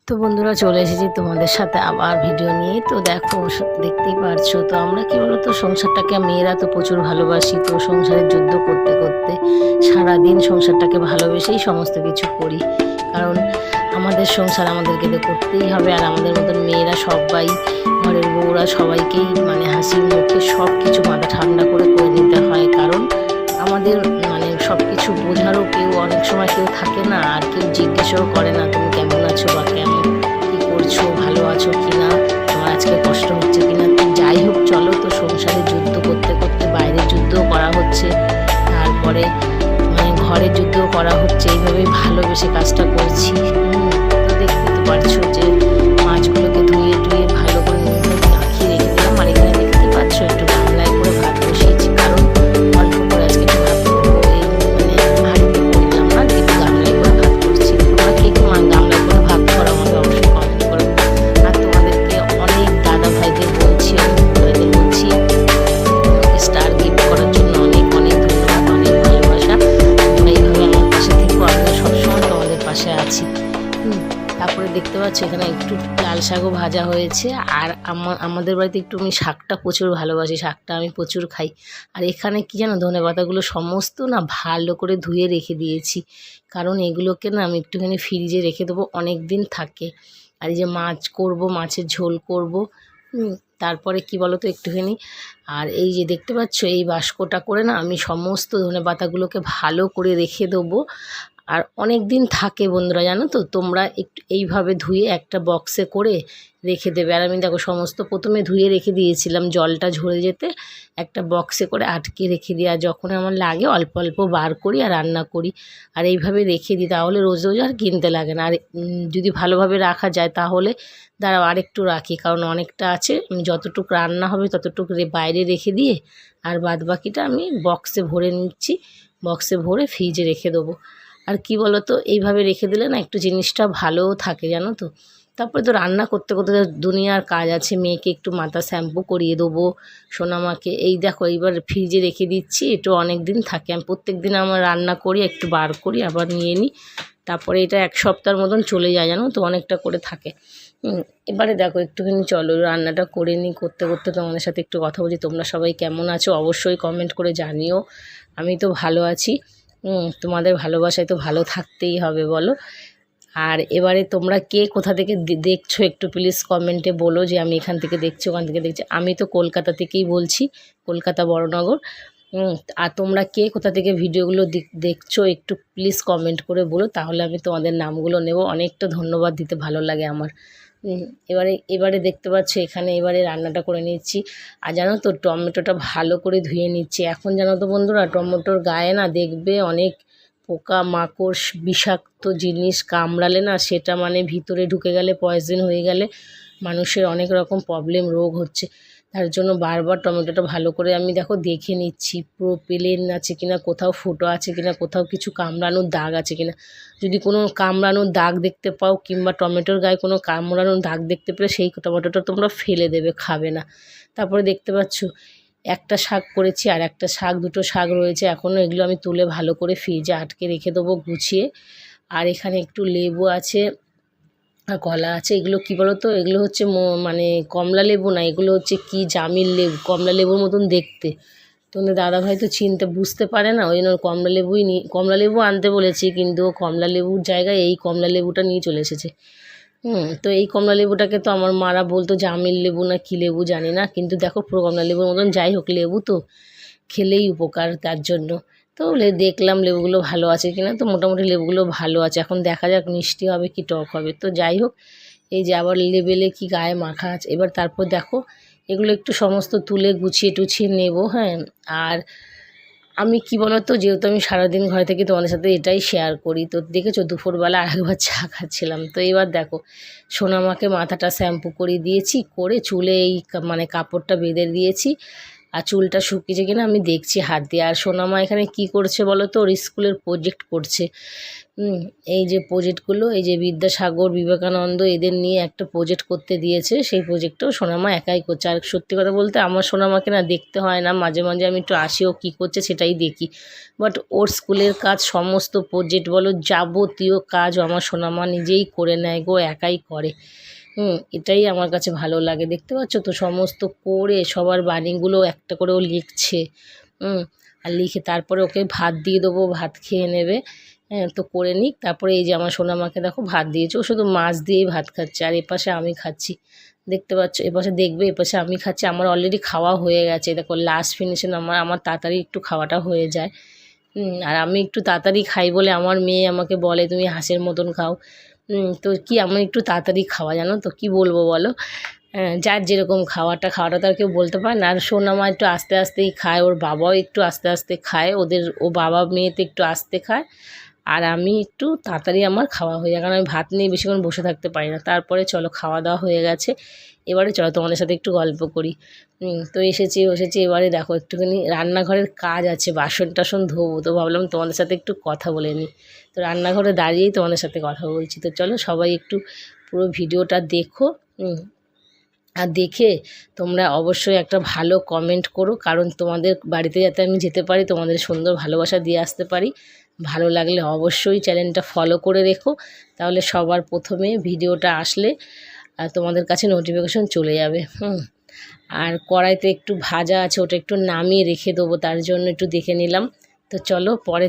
তো বন্ধুরা চলে এসেছি তোমাদের সাথে আবার ভিডিও নিয়ে। তো দেখো দেখতেই পারছো, তো আমরা কি বলতো সংসারটাকে মেয়েরা তো প্রচুর ভালোবাসি। তো সংসারের যুদ্ধ করতে করতে সারাদিন সংসারটাকে ভালোবেসেই সমস্ত কিছু করি, কারণ আমাদের সংসার আমাদেরকে তো করতেই হবে। আর আমাদের মতন মেয়েরা সবাই, ঘরের বউরা সবাইকেই হাসি মুখে সব কিছু মাথা ঠান্ডা করে করে নিতে হয়, কারণ আমাদের সব কিছু বোঝারও কেউ অনেক সময় কেউ থাকে না, আর কেউ জিজ্ঞেসও করে না তুমি কেমন আছো বা কেমন কী করছো, ভালো আছো কি না, তোমার আজকে কষ্ট হচ্ছে কি না। তো যাই হোক, চলো, তো সংসারে যুদ্ধ করতে করতে বাইরের যুদ্ধও করা হচ্ছে, তারপরে ঘরের যুদ্ধও করা হচ্ছে, এইভাবেই ভালোবেসে কাজটা করছি। তো দেখতে তো পারছো যে মাছগুলোকে ধুয়ে টুয়ে ভালো করে মাখিয়ে রেখে দিলাম। আর এখানে দেখতে পাচ্ছ একটু গামলায় করে ভাত বসিয়েছি, কারণ অল্প করে আজকে একটু ভাত করবো। এই হাঁড়িতে করলাম না, একটু গামলায় করে ভাত করছি। তোমরা কে কে গামলায় করে ভাত করো আমাকে অবশ্যই কমেন্ট করো। আর তোমাদেরকে অনেক দাদা ভাইদের বলছি, অনেক ভাইদের বলছি স্টার গিফট করার জন্য অনেক অনেক ধন্যবাদ, অনেক ভালোবাসা। তোমরা এইভাবে আমার পাশে থেকো, আমরা সবসময় তোমাদের পাশে আছি। তারপরে দেখতে পাচ্ছ এখানে একটু লাল শাকও ভাজা হয়েছে। আর আমাদের বাড়িতে একটু আমি শাকটা প্রচুর ভালোবাসি, শাকটা আমি প্রচুর খাই। আর এখানে কি জানো, ধনেপাতাগুলো সমস্ত না ভালো করে ধুয়ে রেখে দিয়েছি, কারণ এগুলোকে না আমি একটুখানি ফ্রিজে রেখে দেবো, অনেক দিন থাকে। আর এই যে মাছ করব, মাছের ঝোল করব, তারপরে কি বলো তো একটুখানি। আর এই যে দেখতে পাচ্ছ এই বাস্কটা করে না আমি সমস্ত ধনেপাতাগুলোকে ভালো করে রেখে দেবো, আর অনেক দিন থাকে বন্ধুরা, জানো তো। তোমরা একটু এইভাবে ধুয়ে একটা বক্সে করে রেখে দেবে। আর আমি দেখো সমস্ত প্রথমে ধুয়ে রেখে দিয়েছিলাম, জলটা ঝরে যেতে একটা বক্সে করে আটকে রেখে দিই। আর যখন আমার লাগে অল্প অল্প বার করি আর রান্না করি, আর এইভাবে রেখে দিই, তাহলে রোজ রোজ আর কিনতে লাগে না। আর যদি ভালোভাবে রাখা যায় তাহলে দাঁড়াও আরেকটু রাখি, কারণ অনেকটা আছে, আমি যতটুকু রান্না হবে ততটুকু বাইরে রেখে দিয়ে আর বাদ বাকিটা আমি বক্সে ভরে নিচ্ছি, বক্সে ভরে ফ্রিজে রেখে দেবো। আর কি বলো তো, এইভাবে রেখে দিলে না একটু জিনিসটা ভালোও থাকে, জানো তো। তারপরে তো রান্না করতে করতে দুনিয়ার কাজ আছে, মেয়েকে একটু মাথা শ্যাম্পু করিয়ে দেবো, সোনামাকে। এই দেখো এইবার ফ্রিজে রেখে দিচ্ছি, একটু অনেক দিন থাকে। আমি প্রত্যেক দিন আমার রান্না করি, একটু বার করি আবার নিয়ে নিই, তারপরে এটা এক সপ্তাহের মতন চলে যায়, জানো তো, অনেকটা করে থাকে। এবারে দেখো একটুখানি চলো রান্নাটা করে নিই, করতে করতে তোমাদের সাথে একটু কথা বলছি। তোমরা সবাই কেমন আছো অবশ্যই কমেন্ট করে জানিও। আমি তো ভালো আছি, তোমাদের ভালোবাসায় তো ভালো থাকতেই হবে বলো। আর এবারে তোমরা কে কোথা থেকে দেখছো একটু প্লিজ কমেন্টে বলো, যে আমি এখান থেকে দেখছি ওখান থেকে দেখছি। আমি তো কলকাতা থেকেই বলছি, কলকাতা বড়নগর। আর তোমরা কে কোথা থেকে ভিডিওগুলো দেখছো একটু প্লিজ কমেন্ট করে বলো, তাহলে আমি তোমাদের নামগুলো নেব। অনেকটা ধন্যবাদ দিতে ভালো লাগে আমার। এবারে দেখতে পাচ্ছ এখানে এবারে রান্নাটা করে নিচ্ছি। আর জানো তো টমেটোটা ভালো করে ধুয়ে নিচ্ছি। এখন জানো তো বন্ধুরা, টমেটোর গায়ে না দেখবে অনেক পোকা মাকড় বিষাক্ত জিনিস কামড়ালে না, সেটা ভিতরে ঢুকে গেলে, পয়জন হয়ে গেলে মানুষের অনেক রকম প্রবলেম, রোগ হচ্ছে। তার জন্য বারবার টমেটোটা ভালো করে আমি দেখো দেখে নিচ্ছি, পুরো প্লেন আছে কিনা, কোথাও ফুটো আছে কিনা, কোথাও কিছু কামড়ানোর দাগ আছে কিনা। যদি কোনো কামড়ানোর দাগ দেখতে পাও, কিংবা টমেটোর গায়ে কোনো কামড়ানোর দাগ দেখতে পেলে, সেই টমেটোটা তোমরা ফেলে দেবে, খাবে না। তারপরে দেখতে পাচ্ছ একটা শাক করেছি, আর একটা শাক, দুটো শাক রয়েছে এখনও, এগুলো আমি তুলে ভালো করে ফ্রিজে আটকে রেখে দেবো গুছিয়ে। আর এখানে একটু লেবু আছে আর কলা আছে। এগুলো কি বলো তো, এগুলো হচ্ছে কমলা লেবু না, এগুলো হচ্ছে কি জামিল লেবু, কমলা লেবুর মতন দেখতে। তোমাদের দাদাভাই তো বুঝতে পারে না, ওই জন্য কমলা লেবু আনতে বলেছি, কিন্তু কমলা লেবুর জায়গায় এই কমলা লেবুটা নিয়ে চলে এসেছে। তো এই কমলা লেবুটাকে তো আমার মারা বলতো জামিল লেবু না কী লেবু জানি না, কিন্তু দেখো পুরো কমলা লেবুর মতন। যাই হোক, লেবু তো খেলেই উপকার, তার জন্য তো দেখলাম লেবুগুলো ভালো আছে কিনা। তো মোটামুটি লেবুগুলো ভালো আছে, এখন দেখা যাক মিষ্টি হবে কি টক হবে। তো যাই হোক, এই যে আবার লেবেলে কি গায়ে মাখা আছে। এবার তারপর দেখো এগুলো একটু সমস্ত তুলে গুছিয়ে টুছিয়ে নেব। হ্যাঁ, আর আমি কি বলো তো, যেহেতু আমি সারাদিন ঘরে থেকে তোমাদের সাথে এটাই শেয়ার করি, তো দেখেছো দুপুরবেলা আরেকবার চা খাচ্ছিলাম। তো এবার দেখো সোনামাকে মাথাটা শ্যাম্পু করে দিয়েছি, করে চুলে এই কাপড়টা বেঁধে দিয়েছি। আর চুলটা শুকিয়েছে কিনা আমি দেখছি হাত দিয়ে। আর সোনামা এখানে কি করছে বলো তো, ওর স্কুলের প্রজেক্ট করছে। এই যে প্রজেক্টগুলো, এই যে বিদ্যাসাগর, বিবেকানন্দ এদের নিয়ে একটা প্রজেক্ট করতে দিয়েছে, সেই প্রজেক্টটাও সোনামা একাই করছে। আর সত্যি কথা বলতে আমার সোনামাকে না দেখতে হয় না, মাঝে মাঝে আমি একটু আসি ও কী করছে সেটাই দেখি, বাট ওর স্কুলের কাজ সমস্ত প্রজেক্ট বলো যাবতীয় কাজ আমার সোনামা নিজেই করে নেয় গো, একাই করে। এটাই আমার কাছে ভালো লাগে। দেখতে পাচ্ছ তো সমস্ত করে সবার বাণীগুলো একটা করে ও লিখছে। আর লিখে তারপরে ওকে ভাত দিয়ে দেবো, ভাত খেয়ে নেবে। তো করে নিক, তারপরে এই যে আমার সোনামাকে দেখো ভাত দিয়েছে, ও শুধু মাছ দিয়েই ভাত খাচ্ছে। আর এপাশে আমি খাচ্ছি, দেখতে পাচ্ছ, এপাশে দেখবে, এপাশে আমি খাচ্ছি। আমার অলরেডি খাওয়া হয়ে গেছে, দেখো লাস্ট ফিনিশিং আমার তাড়াতাড়ি একটু খাওয়াটা হয়ে যায়। আর আমি একটু তাড়াতাড়ি খাই বলে আমার মেয়ে আমাকে বলে তুমি হাঁসের মতন খাও। তো কি আমি একটু তাড়াতাড়ি খাওয়া, জানো তো কি বলবো বলো, যার যেরকম খাওয়াটা তো আর কেউ বলতে পারে না। আর সোনামা একটু আস্তে আস্তেই খায়, ওর বাবাও একটু আস্তে আস্তে খায়, ও বাবা মেয়ে তো একটু আস্তে খায়। আর আমি একটু তাড়াতাড়ি আমার খাওয়া হয়ে যায়, কারণ আমি ভাত নিয়ে বেশিক্ষণ বসে থাকতে পারি না। তারপরে চলো খাওয়া দাওয়া হয়ে গেছে, এবারে চলো তোমাদের সাথে একটু গল্প করি। তো এসেছি এবারে দেখো একটুখানি রান্নাঘরের কাজ আছে, বাসন টাসন ধোবো, তো ভাবলাম তোমাদের সাথে একটু কথা বলে নিই। তো রান্নাঘরে দাঁড়িয়েই তোমাদের সাথে কথা বলছি। তো চলো সবাই একটু পুরো ভিডিওটা দেখো। আর দেখে তোমরা অবশ্যই একটা ভালো কমেন্ট করো, কারণ তোমাদের বাড়িতে যাতে আমি যেতে পারি, তোমাদের সুন্দর ভালোবাসা দিয়ে আসতে পারি। ভালো লাগলে অবশ্যই চ্যানেলটা ফলো করে রেখো, তাহলে সবার প্রথমে ভিডিওটা আসলে তোমাদের কাছে নোটিফিকেশন চলে যাবে। আর কড়াইতে একটু ভাজা আছে, ওটা একটু নামিয়ে রেখে দেবো, তার জন্য একটু দেখে নিলাম। তো চলো পরে